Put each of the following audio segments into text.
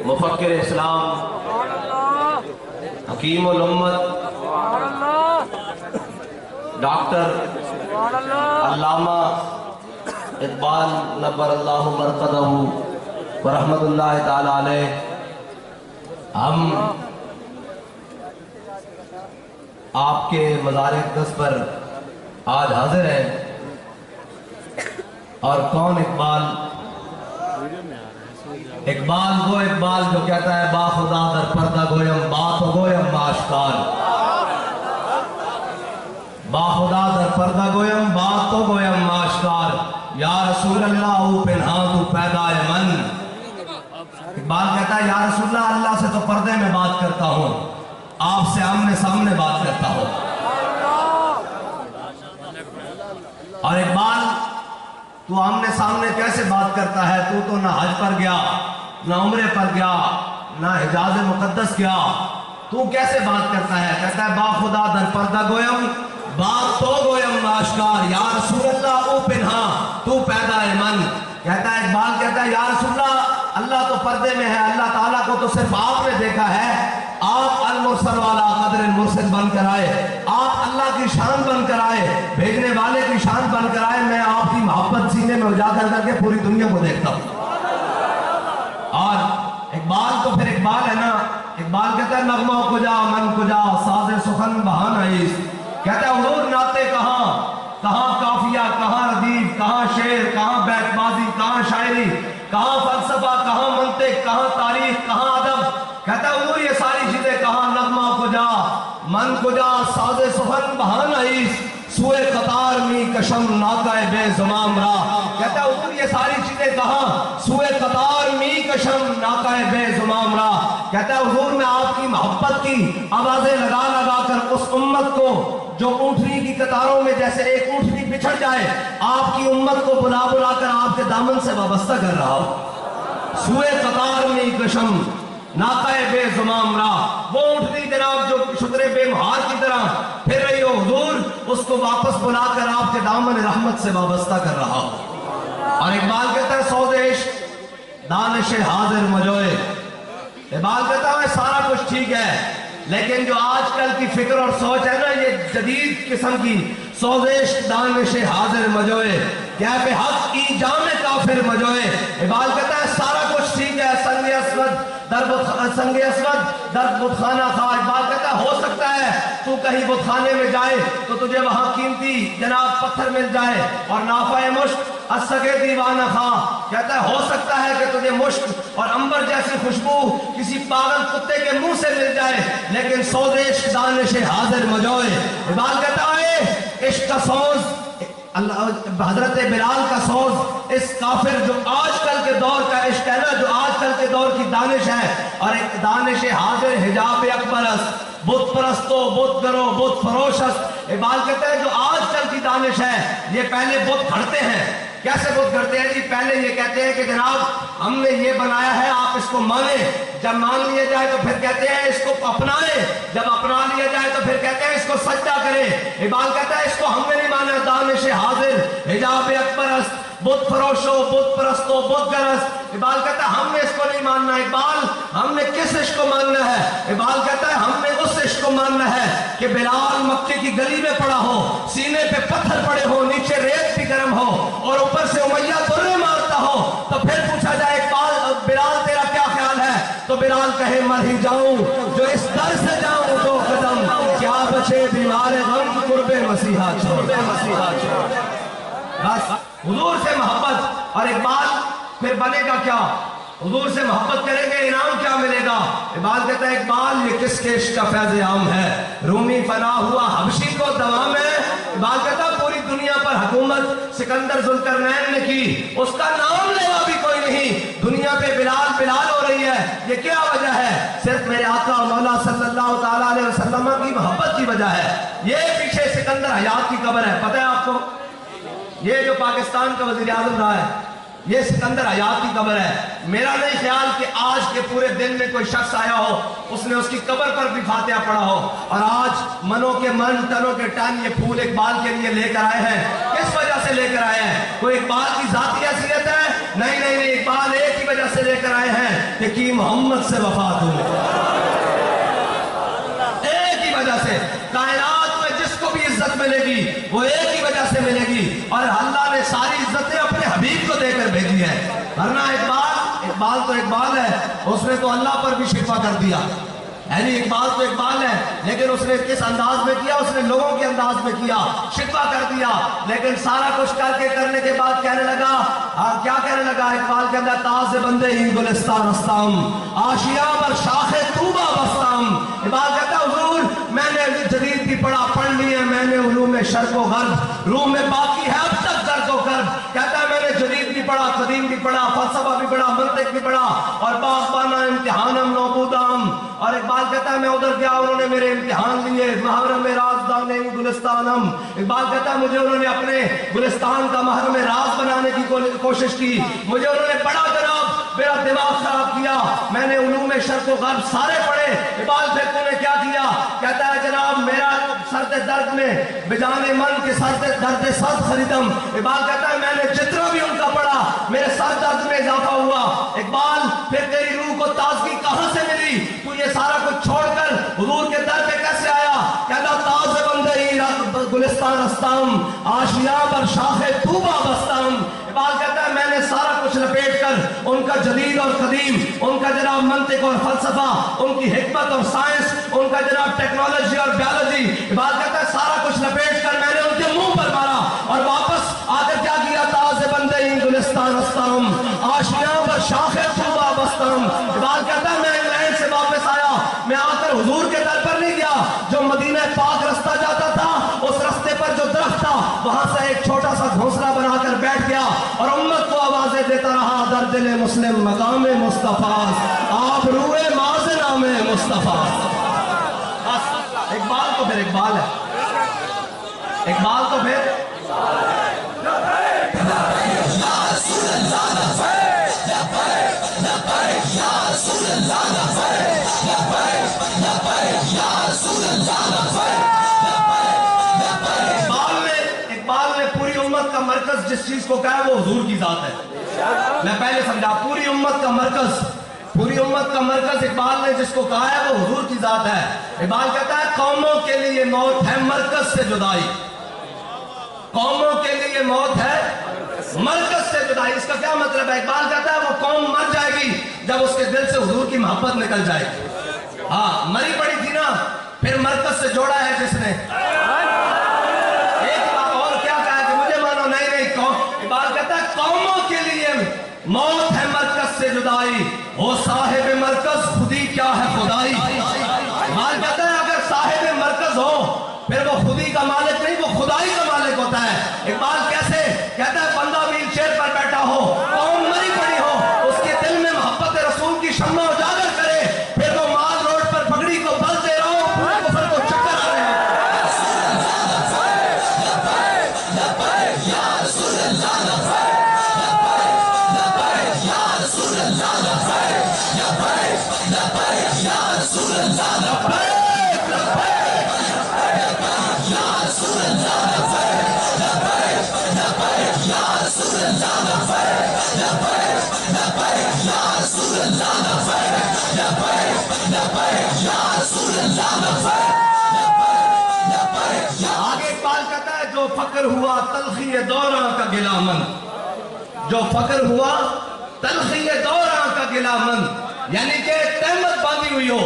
मुफक्किर इस्लाम, हकीम उल उम्मत, डॉक्टर अल्लामा इकबाल नब्बरल्लाहु मरक़दहू व रहमतुल्लाहि ताला अलैह, हम आपके मज़ार अक़दस पर आज हाजिर हैं। और कौन इकबाल? इकबाल वो इकबाल जो कहता है बाखुदा दर पर्दा गोयम बात गोयम आश्कार, बाखुदा दर पर्दा गोयम बात तो गोयम आश्कार, या रसूल अल्लाह पिन्हा तू पैदा मन। इकबाल कहता है या रसूल अल्लाह, अल्लाह से तो पर्दे में बात करता हूँ, आपसे आमने सामने बात करता हूँ। और इकबाल तू आमने सामने कैसे बात करता है? तू तो ना हज पर गया, ना उम्रे पर गया, ना हिजाज मुकद्दस गया, तू कैसे बात करता है? कहता है बाखुदा दर पर्दा गोयम बात तो गोयम आश्कार, या रसूल अल्लाह ओ पिन्हा तू पैदा मन। कहता है इकबाल कहता है या रसूल अल्लाह तो पर्दे में है, अल्लाह ताला को तो सिर्फ आपने देखा है। आप अल मुरसल वाला कदर मुरसल बनकर आए, आप अल्लाह की शान बनकर आए, भेजने वाले की शान बनकर आए। मैं आपकी मोहब्बत सीने में उजागर करके पूरी दुनिया को देखता हूँ। और इकबाल तो फिर इकबाल है ना। इकबाल कहता है नगमा कुजा मन कुजा साज़े सुखन बहाना इस। कहता है हुजूर नाते कहाँ, कहाँ काफिया, कहाँ रदीफ, कहाँ शेर, कहाँ बैतबाजी, कहाँ शायरी, कहाँ फलसफा, कहाँ मंतिक, कहाँ तारीख, कहाँ अदब। कहता है हुजूर ये सारी चीजें कहाँ? नगमा कुजा मन कुजा साज़े सुखन बहाना इस, सुए कतार मी कशम नाकाए बेज़माम रा। कहता है हुजूर ये सारी चीजें कहाँ? सुए कतार मी कशम नाकाए बेज़माम रा। कहता है हुजूर मैं आपकी मोहब्बत की आवाजें लगा लगा कर उस उम्मत को जो ऊँटनी की कतारों में जैसे एक ऊँटनी बिछड़ जाए, आपकी उम्मत को बुला बुला कर आपके दामन से वाबस्ता कर रहा हूँ। सुए कतार मी कशम नाकाए बेज़माम रा, वो ऊँटनी जनाब जो शुक्र बेमहार की तरह फिर रही हो हुजूर, उसको वापस बुलाकर आपके दामन रहमत से वाबस्ता कर रहा हूँ। और इकबाल कहता है सौदेश दानिश हाजिर मजोए। इकबाल कहता है सारा कुछ ठीक है, लेकिन जो आजकल की फिक्र और सोच है ना, ये जदीद किस्म की सौदेश दानिश हाजिर मजोए, क्या पे हक की जामे काफिर मजोए। इकबाल कहता है सारा कुछ ठीक है, संग अस्वद दर्द बुतखाना था। इकबाल कहता है हो सकता है तू कहीं बुतखाने में जाए तो तुझे वहां कीमती जनाब पत्थर मिल जाए और नाफाए मुश्क असगे दीवाना खा। कहता है हो सकता है कि तुझे मुश्क और अंबर जैसी खुशबू किसी पागल कुत्ते के मुंह से मिल जाए, लेकिन सौदेश दानिश हाजिर मजोए। इकबाल कहता है इश्क का सौज हजरत बिलाल का सोज, इस काफिर जो आजकल के दौर का इश्क है ना, जो आजकल के दौर की दानिश है, और एक दानिश हाजिर हिजाब अकबरस बुत परस्तो बुत करो बुत फरोशस। इकबाल कहते हैं जो आजकल की दानिश है, ये पहले बुत खड़ते हैं। कैसे बुत करते हैं जी? पहले ये कहते हैं कि जनाब हमने ये बनाया है, आप इसको माने। जब मान लिया जाए तो फिर कहते हैं इसको अपनाए, जब अपना लिया जाए तो फिर कहते हैं इसको सज्जा करें। इकबाल कहता है इसको हमने नहीं माना। दानिश हाजिर हिजाब अकबरस बुत फरोशो बुत परस्तो बुत गरस। इकबाल कहता है हमने इसको नहीं मानना। इकबाल हमने किस इश्क को मानना है? इकबाल कहता है हमने उस इश्क को मानना है कि बिलाल मक्के की गली में पड़ा हो, सीने पे पत्थर पड़े हो, नीचे रेत भी गर्म हो और ऊपर से उमैया तुर्रे मारता हो। तो फिर पूछा जाए इकबाल बिलाल तेरा क्या ख्याल है? तो बिलाल कहे मर ही जाऊं जो इस दर से जाऊं दो कदम, क्या बचे बीमार गम कुर्बे मसीहा छोड़। बस हुजूर से मोहब्बत। और इकबाल फिर बनेगा क्या? हुजूर से मोहब्बत करेंगे, इनाम क्या मिलेगा? इकबाल कहता है इकबाल ये किसके इश्क का फैज़ आम है? रूमी फना हुआ हबशी को दवा में। इकबाल कहता है पूरी दुनिया पर हुकूमत सिकंदर जुल्करनैन ने की, उसका नाम लेवा भी कोई नहीं। दुनिया पे बिलाल बिलाल हो रही है, ये क्या वजह है? सिर्फ मेरे आका मौला सल्लल्लाहु ताला अलैहि वसल्लम की मोहब्बत की वजह है। ये पीछे सिकंदर हयात की कब्र है, पता है आपको? ये जो पाकिस्तान का वज़ीर आज़म रहा है, ये सिकंदर हयात की कब्र है। मेरा नहीं ख्याल कि आज के पूरे दिन में कोई शख्स आया हो उसने उसकी कब्र पर भी फातिहा पढ़ा हो। और आज मनों के मन तनों के टन ये फूल इकबाल के लिए लेकर आए हैं। किस वजह से लेकर आए हैं? कोई इकबाल की जाती हैसियत है? नहीं नहीं नहीं, इकबाल एक ही वजह से लेकर आए हैं کہ کی محمد سے وفا دوں. ایک ہی وجہ سے کائنات میں جس کو بھی عزت ملے گی وہ ایک ہی وجہ سے ملے گی، اور اللہ نے ساری عزتیں اپنے حبیب کو دے کر بھیجی ہے. ورنہ اقبال تو اقبال ہے، اس نے تو اللہ پر بھی شفا کر دیا. یعنی اقبال تو اقبال ہے، لیکن اس نے کس انداز میں کیا؟ اس نے لوگوں کے انداز میں کیا، شفا کر دیا. لیکن سارا کچھ کرنے کے بعد کہنے لگا، کیا کہنے لگا اقبال کے اندر؟ تاز بندے ہی گلستان استام، آشیاں پر شاخ طوبہ بستام. اقبال کہتا ہے حضور میں نے جدید بھی پڑھ لی ہے، میں نے علوم شرق و غرب، روح میں باقی ہے اب تک درد و کرب. کہتا ہے میں نے جدید بھی پڑھا، قدیم بھی پڑھا، فلسفہ بھی پڑھا، منطق بھی پڑھا، اور باغبانہ امتحانم نوبودام. اور اقبال کہتا ہے میں ادھر گیا، انہوں نے میرے امتحان لیے، محرم رازدان گلستانم. اقبال کہتا ہے مجھے انہوں نے اپنے گلستان کا محرم راز بنانے کی کوشش کی، مجھے انہوں نے بڑا جناب میرا دماغ خراب کیا. میں نے علوم شرق و غرب سارے پڑھے. اقبال پھر تو نے کیا کیا؟ کہتا ہے جناب میرا سرد درد میں بجانے من کے سرد درد سرد خریدم. اقبال کہتا ہے میں نے جتنا بھی ان کا پڑھا میرے سر درد میں اضافہ ہوا. اقبال پھر تیری روح کو تازگی کہاں سے ملی؟ تو یہ سارا کچھ چھوڑ کر حضور کے در پہ کیسے آیا؟ کہتا تاز بندے گلستان استام، آشیاں پر شاخ طوبہ بستام. اقبال کہتا ہے میں نے سارا کچھ لپیٹ کر ان کا جدید اور قدیم، ان کا جناب منطق اور فلسفہ، ان کی حکمت اور سائنس، ان کا جناب ٹیکنالوجی اور بیالوجی، اقبال کہتا ہے سارا کچھ لپیٹ کر میں نے ان کے منہ پر مارا اور واپس آ کر کیا کیا؟ تاز بندے گلستان استام، آشیاں پر شاخ طوبہ بستام. اقبال کہتا ہے میں انگلینڈ سے واپس آیا، میں آ کر حضور کے در پر نہیں گیا، جو مدینہ پاک رستہ جاتا تھا اس رستے پر جو درخت تھا وہاں سے ایک چھوٹا سا گھونسلہ بنا کر بیٹھ گیا اور امت کو آوازیں دیتا رہا، در دل مسلم مقام مصطفیٰ، آپ روئے ماز نام مصطفیٰ. اقبال تو پھر اقبال ہے، اقبال تو پھر اقبال نے پوری امت کا مرکز جس چیز کو کہا وہ حضور کی ذات ہے. میں پہلے سمجھا، پوری امت کا مرکز اقبال نے جس کو کہا ہے وہ حضور کی ذات ہے. اقبال کہتا ہے قوموں کے لیے موت ہے مرکز سے جدائی، قوموں کے لیے موت ہے مرکز سے جدائی. اس کا کیا مطلب ہے؟ اقبال کہتا ہے وہ قوم مر جائے گی جب اس کے دل سے حضور کی محبت نکل جائے گی. ہاں مری پڑی تھی نا، پھر مرکز سے جوڑا ہے جس نے. ایک بات اور کیا کہا کہ مجھے مانو نہیں قوم. اقبال کہتا ہے قوموں کے لیے موت ہے مرکز سے جدائی، وہ صاحب مرکز خودی کیا ہے خدائی. اقبال کہتا ہے اگر صاحب مرکز ہو پھر وہ خودی کا مالک نہیں، وہ خدائی کا مالک ہوتا ہے. اقبال کیسے؟ کہتا ہے بندہ ویل چیئر پر بیٹھا ہو، قوم مری پڑی ہو، اس کے دل میں محبت رسول کی شمع اجاگر کرے، پھر وہ مال روڈ پر پگڑی کو بل دے رہا ہو، پورے کفر کو چکر آ رہے ہیں. آگے اقبال کہتا ہے جو فقر ہوا تلخی دوراں کا گلہ مند، جو فقر ہوا تلخی دوراں کا گلہ مند، یعنی کہ تہمت باندھی ہوئی ہو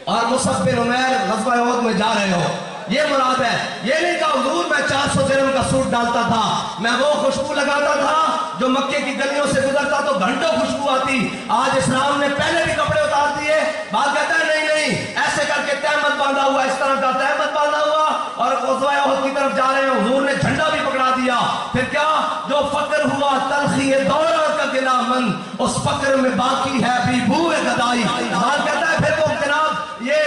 اور مصعب بن عمیر غزوہ احد میں جا رہے ہو، یہ مراد ہے. یہ نہیں کہا حضور میں 400 درہم کا سوٹ ڈالتا تھا، میں وہ خوشبو لگاتا تھا جو مکے کی گلیوں سے گزرتا تو گھنٹوں خوشبو آتی. آج اسلام نے پہلے بھی کپڑے اتار دیے. بات کہتا ہے نہیں ایسے کر کے تہمت باندھا ہوا، اس طرح کا تہمت باندھا ہوا اور غزوہ احد کی طرف جا رہے ہیں، حضور نے جھنڈا بھی پکڑا دیا. پھر کیا؟ جو فقر ہوا تلخی دوراں کا گلہ مند، اس فقر میں باقی ہے بھی بوئے گدائی. بات کہتا ہے پھر وہ جناب یہ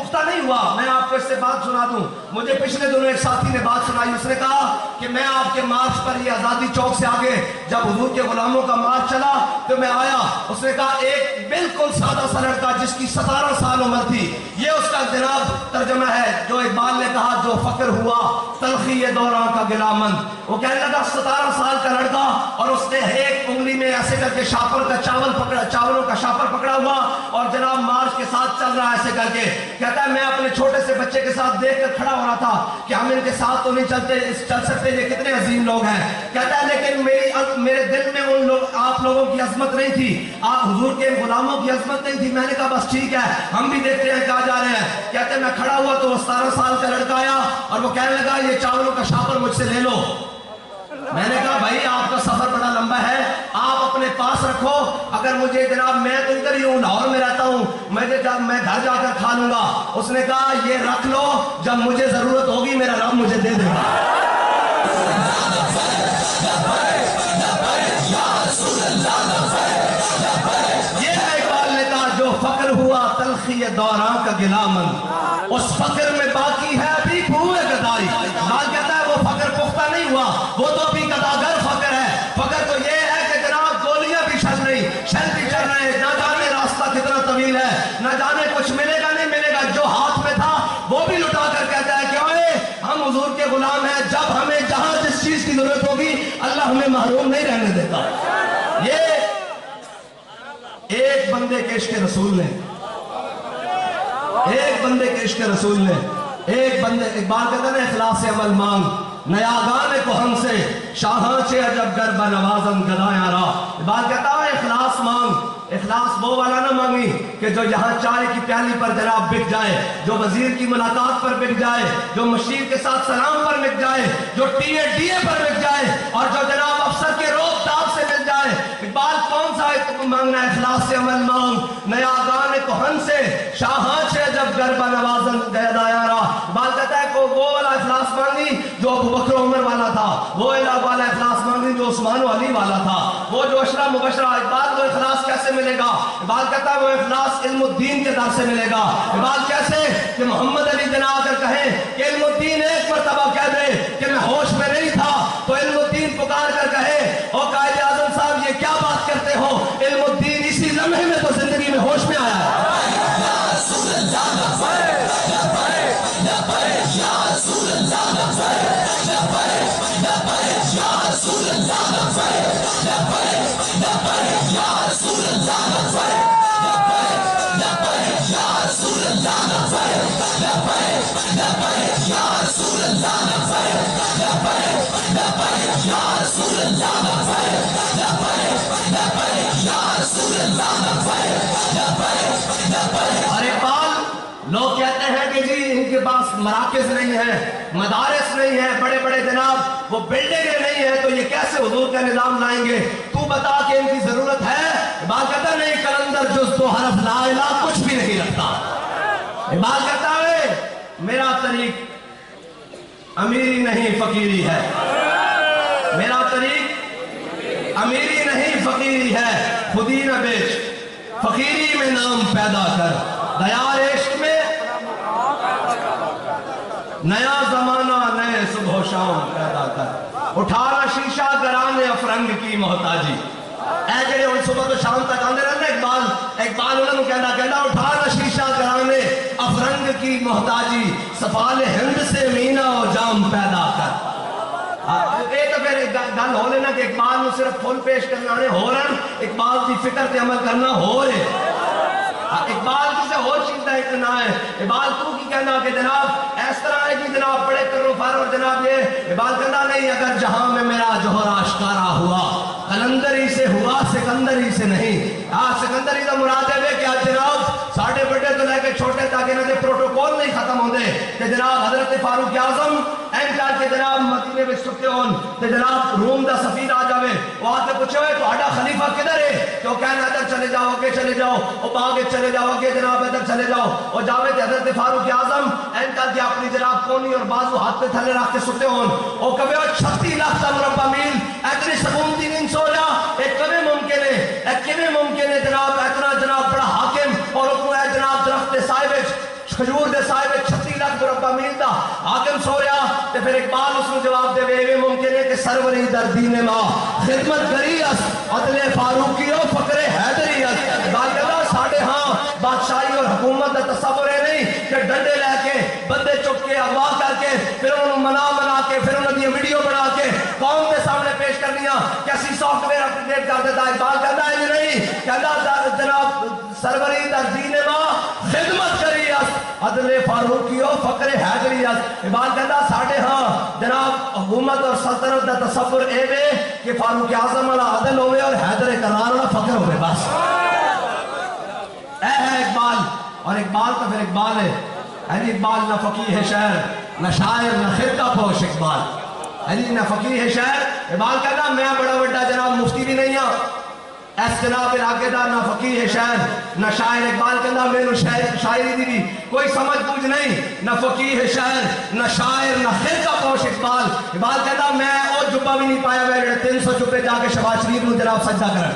पुख्ता नहीं हुआ। मैं आपको इससे बात सुना दूं, मुझे पिछले दिनों एक साथी ने बात सुनाई। उसने कहा कि मैं आपके मार्च पर, ये आज़ादी चौक से आगे जब हुजूर के गुलामों का मार्च चला तो मैं आया। उसने कहा एक बिल्कुल सादा सा लड़का जिसकी 17 साल उम्र थी, ये उसका जनाब तर्जमा है जो इकबाल ने कहा, जो फक्र हुआ तलखी ये दौरान का गिलामंद। वो कहने लगा 17 साल का लड़का और उसने एक उंगली में ऐसे करके शापर का चावलों का शापर पकड़ा हुआ और जनाब मार्च के साथ चल रहा है ऐसे करके। कहता है मैं अपने छोटे से बच्चे के साथ देखकर खड़ा हो रहा था कि हम इनके साथ तो नहीं चल सकते, ये कितने अजीम लोग हैं। कहता है लेकिन मेरे दिल में उन लोग आप लोगों की अजमत नहीं थी, आप हुजूर के गुलामों की अजमत नहीं थी। मैंने कहा बस ठीक है, हम भी देखते हैं कहाँ जा रहे हैं। कहते हैं मैं खड़ा हुआ तो वो 17 साल का लड़का आया और वो कहने लगा ये चावलों का शापर मुझसे ले लो। मैंने कहा भाई आपका सफर बड़ा लंबा है, आप अपने पास रखो, अगर मुझे जनाब मैं तो इधर ही हूँ, लाहौर में रहता हूँ, मैं घर जाकर खा लूंगा। उसने कहा ये रख लो, जब मुझे जरूरत होगी मेरा रब मुझे दे देगा। ये इकबाल ने कहा जो फक्र हुआ तलखी दौरान का गिलामन, उस फक्र में बाकी है अभी हुए गदाई। माल कहता है वो फक्र पुख्ता नहीं हुआ, वो तो अभी गदागर फक्र है। फक्र तो ये है कि जनाब गोलियां भी चल रही, शल भी चल रहे, ना जाने रास्ता कितना तवील है, ना जाने कुछ मिलेगा नहीं मिलेगा। जो हाथ में था वो भी लुटा कर कहता है कि ओए हम हुजूर के गुलाम हैं, जब हमें जहां जिस चीज की जरूरत होगी अल्लाह हमें महरूम नहीं रहने देता। ये एक बंदे के इश्क रसूल ने, एक बंदे के इश्क रसूल ने, एक बंदे, इकबाल कहता है इखलास से अमल मांग नया गाने को हमसे शाहां से अजब गरबा नवाजन गदाया रा। इकबाल कहता है इखलास मांग, इखलास वो वाला ना मांगी कि जो यहाँ चाय की प्याली पर जनाब बिक जाए, जो वजीर की मुलाकात पर बिक जाए, जो मशीर के साथ सलाम पर बिक जाए, जो टीए पर बिक जाए और जो जनाब अफसर के रोक ताब से मिल जाए। इकबाल कौन सा मांगना है? इखलास से अमल मांग नया गाने को हमसे शाहां से जब गरबा नवाजन गदाया रा। इकबाल कहता है को वो वाला इखलास मांगी जो अबू बकर उमर वाला था, वो वाला इखलास मांगी जो उस्मान अली वाला था, वो जो अशरा मुबशरा। इकबाल वो इखलास कैसे मिलेगा? इकबाल कहता है वो इखलास इल्मुद्दीन के दर से मिलेगा। इकबाल कैसे कि मोहम्मद अली जना आकर कहे कि इल्मुद्दीन एक मरतबा कह दे कि मैं होश में नहीं था, तो इल्मुद्दीन पुकार कर कहे ओ कायदे आज़म साहब ये क्या बात करते हो, इल्मुद्दीन इसी लम्हे में तो जिंदगी में होश में आया है। अरे इकबाल लोग कहते हैं कि जी इनके पास मराकज़ नहीं है, मदारिस नहीं है, बड़े बड़े जनाब वो बिल्डिंगें नहीं है, तो ये कैसे हुजूर का निजाम लाएंगे? तू बता कि इनकी जरूरत है? इकबाल कहता नहीं, कलंदर जुज़ दो हरफ ला इलाहा कुछ भी नहीं रखता। इकबाल कहता है मेरा तरीक अमीरी नहीं फकीरी है, मेरा तरीक अमीरी नहीं फकीरी है, खुदी न बेच फकीरी में नाम पैदा कर, दयार इश्क में नया जमाना नए सुबह शाम पैदा कर, उठाना शीशा कराने अफरंग की मोहताजी। ऐ जेड़े सुबह तो शाम तक आंदे रहंदे इकबाल उन्होंने कहना उठाना शीशा कराने अफरंग की मोहताजी, सफाल हिंद से मीना और जाम पैदा कर। तो फिर गल हो लेना कि इकबाल में सिर्फ फुल पेश करना हो रहा, इकबाल की फिक्र पे अमल करना हो रहे। इकबाल किसी और चीज का एक ना है। इकबाल तू की कहना कि जनाब इस तरह है कि जनाब बड़े करो फार और जनाब ये इकबाल कहना नहीं, अगर जहां में मेरा जोहरा आश्कारा हुआ कलंदरी से हुआ सिकंदरी से नहीं। सिकंदरी का मुराद है कि आज जनाब साढ़े बड़े तो लेके छोटे तक इन्होंने प्रोटोकॉल नहीं खत्म होते कि जनाब हजरत फारूक आजम एंकर के जनाब मदीने में सुते होन ते जनाब रूम दा सफीर आ जावे, वो आके पूछे तुम्हारा खलीफा किधर है? तो कहना इधर चले जाओ, आगे चले जाओ, और आगे चले जाओ, आगे जनाब इधर चले जाओ, और जावे थे हजरत फारूक आजम एंकर के अपनी जनाब कोनी और बाजू हाथ पे थले रख के सुते होन, और कभी 36 लाख का मुरब्बा मील इतनी सकून दी नींद सो जा, एक कभी मुमकिन है, एक किਵੇਂ मुमकिन है जनाब इतना जनाब बड़ा हाकिम और उसको जनाब दरख्त साहिब खजूर दे پھر اقبال اس کو جواب دے وے ممکن ہے کہ سروری در دین ماں خدمت کری اس عدل فاروقی اور فقر حیدری اس اقبال کہتا ساڑھے ہاں بادشاہی اور حکومت کا تصور ہے نہیں کہ ڈنڈے لے کے بندے چک کے اغوا کر کے پھر انہوں منا کے پھر انہوں نے ویڈیو بنا کے قوم کے سامنے پیش کر دیا کیسی سافٹ ویئر اپڈیٹ کر دیتا اقبال کہتا ہے نہیں کہتا جناب سروری در دین ماں خدمت کری اس عدل فاروقی اور فقر حیدری اس اقبال کہتا ساڑھے ہاں جناب حکومت اور سلطنت کا تصور اے وے کہ فاروق اعظم والا عدل ہوئے اور حیدر کرار والا فقر ہوئے بس اے ہے اقبال اور اقبال تو پھر اقبال ہے اقبال نہ فقیہ شہر نہ شاعر نہ خطہ پوش اقبال نہ فقیہ شہر اقبال کہتا میں بڑا بڑا جناب مفتی بھی نہیں ہوں ایس جناب علاقے دا نہ فقیہ شہر نہ شاعر اقبال کہتا میرے شاعری دی بھی کوئی سمجھ بوجھ نہیں نہ فقیہ شہر نہ شاعر نہ خطہ پوش اقبال کہتا میں اور جبہ بھی نہیں پایا میں 300 جبے جا کے شہباز شریف نو جناب سجدہ کرن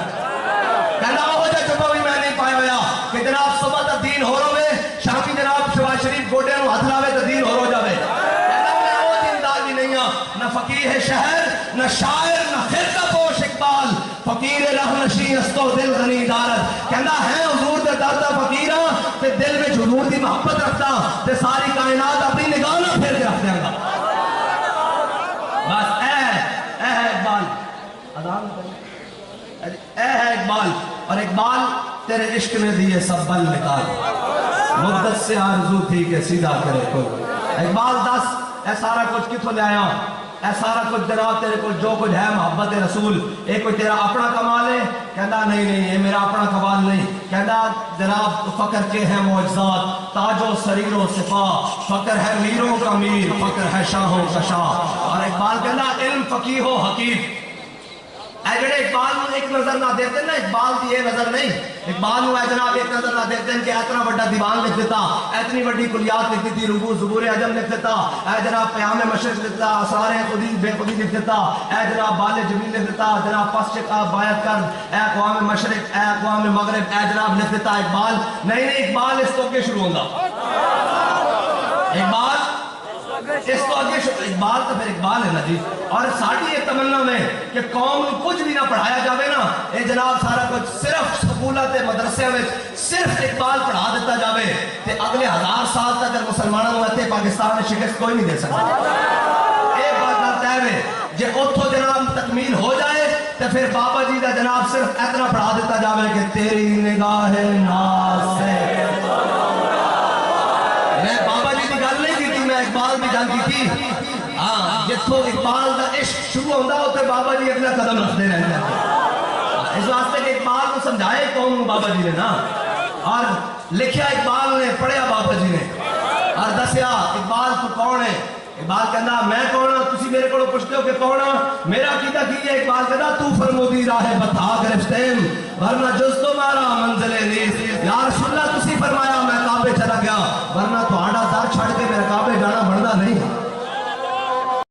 کہتا وہ جبہ بھی میں نہیں پایا ہویا کہ جناب صبح تا دین ہو رو میں شامی جناب شہباز شریف گوڑے نو ہاتھ لاوے تا دین ہو رو جاوے کہتا میں وہ دیندار بھی نہیں ہوں نہ فقیہ شہر نہ شاعر نہ خطہ پوش اقبال فقیر رہنشی استو دل غنی دارت کہنا ہے حضور دے دردہ فقیرہ تے دل میں حضور دی محبت رکھتا تے ساری کائنات اپنی نگاہ نہ پھیر کے رکھ دیں گا بس اے ہے اقبال اذان اے ہے اقبال اور اقبال تیرے عشق نے دیے سب بل نکال مدت سے آرزو تھی کہ سیدھا کرے کوئی اقبال دس اے سارا کچھ کتوں لے آیا اے سارا کچھ جناب تیرے کو جو کچھ ہے محبت رسول اے کوئی تیرا اپنا کمال ہے کہنا نہیں یہ میرا اپنا کمال نہیں کہنا جناب فقر کے ہیں معجزات تاج و سریر و صفا فقر ہے میروں کا میر فقر ہے شاہوں کا شاہ اور اقبال کہنا علم فقیہ و حکیم اے جڑے اقبال نو ایک نظر نہ دیتے نا اقبال دی یہ نظر نہیں اقبال نو اے جناب ایک نظر نہ دیتے ہیں کہ اتنا بڑا دیوان لکھ دیتا اتنی بڑی کلیات لکھ دیتی ربوع زبور عجم لکھ دیتا اے جناب پیام مشرق لکھ دیتا اسرار خودی بے خودی لکھ دیتا اے جناب بال جبریل لکھ دیتا جناب پس چکا بایت کر اے اقوام مشرق اے اقوام مغرب اے جناب لکھ دیتا اقبال نہیں اقبال اس تو کے شروع ہوگا اقبال اس تو آگے اقبال تو پھر اقبال ہے نا جی اور ساڑھی یہ تمنا میں کہ قوم کچھ بھی نہ پڑھایا جاوے نا اے جناب سارا کچھ صرف سکولات مدرسے میں صرف اقبال پڑھا دیتا جاوے کہ اگلے 1000 سال تک اگر مسلمانوں ہوتے پاکستان میں شکست کوئی نہیں دے سکتا ایک بات کرتا ہے جے اتھو جناب تکمیل ہو جائے تو پھر بابا جی دا جناب صرف اتنا پڑھا دیتا جاوے کہ تیری نگاہ ناز سے میں بابا جی کی گل نہیں کی تھی میں اقبال بھی گل کی تھی ہاں جتھو اقبال دا عشق شروع ہوندہ ہوتے بابا جی اپنا قدم رکھتے رہتے ہیں اس واسطے کہ اقبال کو سمجھائے کون بابا جی نے نا اور لکھیا اقبال نے پڑھیا بابا جی نے اور دسیا اقبال تو کون ہے اقبال کہنا میں کون ہوں تسی میرے کو پوچھتے ہو کہ کون ہوں میرا کیتا کی ہے اقبال کہنا تو فرمودی راہ بتا گرفتیم ورنہ جز تمہارا منزل نیست یا رسول اللہ تسی فرمایا میں کعبے چلا گیا ورنہ تو